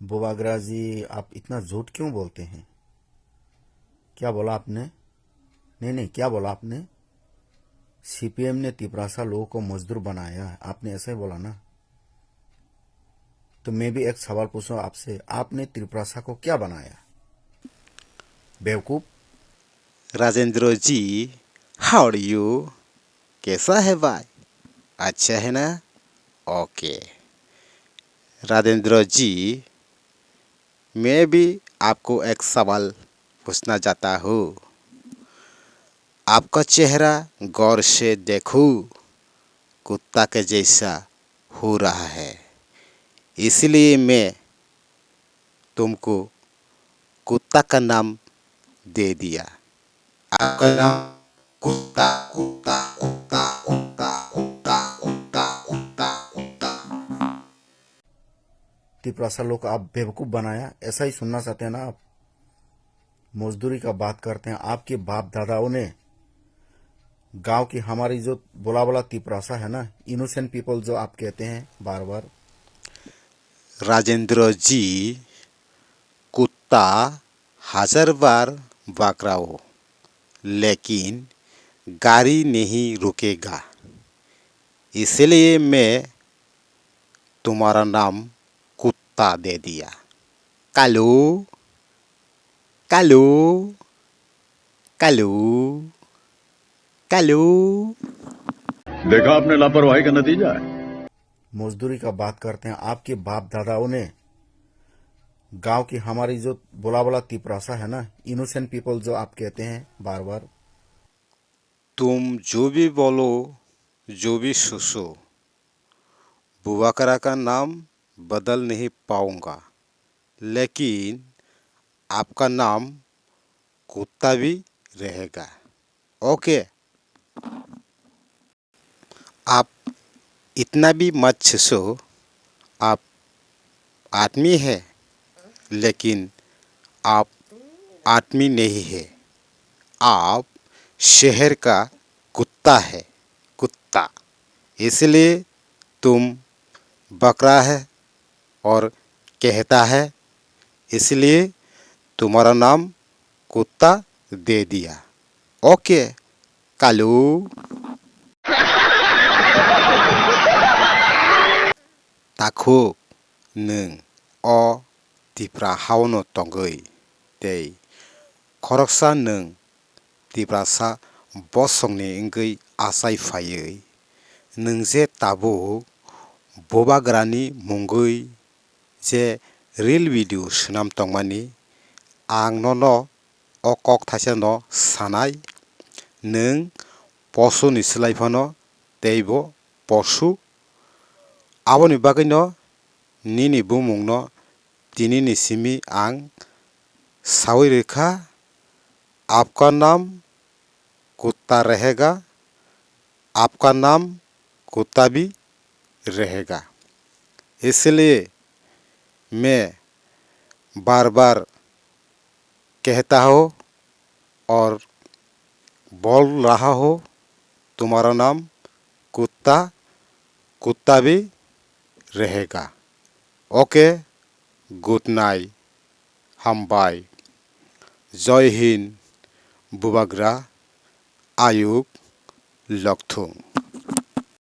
बुबागरा जी, आप इतना झूठ क्यों बोलते हैं? क्या बोला आपने? नहीं नहीं, क्या बोला आपने? सीपीएम ने तिपरासा लोगों को मजदूर बनाया है, आपने ऐसा ही बोला ना? तो मैं भी एक सवाल पूछूं आपसे, आपने त्रिपुरासा को क्या बनाया? बेवकूफ। राजेंद्र जी, हाउ आर यू? कैसा है भाई? अच्छा है ना? ओके। राजेंद्र जी, मैं भी आपको एक सवाल पूछना चाहता हूँ। आपका चेहरा गौर से देखो, कुत्ता के जैसा हो रहा है। इसलिए मैं तुमको कुत्ता का नाम दे दिया। आपका नाम कुत्ता कुत्ता कुत्ता कुत्ता कुत्ता कुत्ता कुत्ता कुत्ता। त्रिपुरासा लोग को आप बेवकूफ बनाया, ऐसा ही सुनना चाहते हैं ना आप? मजदूरी का बात करते हैं, आपके बाप दादाओं ने गांव की हमारी जो बोला बोला त्रिपुरासा है ना, इनोसेंट पीपल जो आप कहते हैं बार बार। राजेंद्र जी, कुत्ता हजार बार भौंकाओ, लेकिन गाड़ी नहीं रुकेगा। इसलिए मैं तुम्हारा नाम कुत्ता दे दिया। कालू कालू कालू कालू। देखा आपने लापरवाही का नतीजा है। मजदूरी का बात करते हैं, आपके बाप दादाओं ने गांव की हमारी जो बोला बोला त्रिपुरासा है ना, इनोसेंट पीपल जो आप कहते हैं बार बार। तुम जो भी बोलो, जो भी सोचो, बुवाकरा का नाम बदल नहीं पाऊंगा, लेकिन आपका नाम कुत्ता भी रहेगा। ओके। आप इतना भी मत सोचो। आप आदमी है, लेकिन आप आदमी नहीं है। आप शहर का कुत्ता है, कुत्ता। इसलिए तुम बकरा है और कहता है, इसलिए तुम्हारा नाम कुत्ता दे दिया। ओके कालू। ताखो नों अ दिफ्रा हावनो तंगै दै खरकसा नों दिफ्रासा बसंनि इंगै आसाय फायै नों जे ताबो बबाग्रानि मुंगै जे रिल भिडिअ सुनाम तंमानि आं न अ कक थासे न सानाय नों पसुनि सोलायफानो दैब पसु आवनि बागैनो निनि बुमुंनो दिनिनि सिमी आं सावै रेखा। आपका नाम कुत्ता रहेगा, आपका नाम कुत्ता भी रहेगा। इसलिए मैं बार बार कहता हूँ और बोल रहा हूँ, तुम्हारा नाम कुत्ता कुत्ता भी रहेगा। ओके, गुड नाइट, हम बाय। जय हिंद, बुबाग्रा आयुब लकथुम।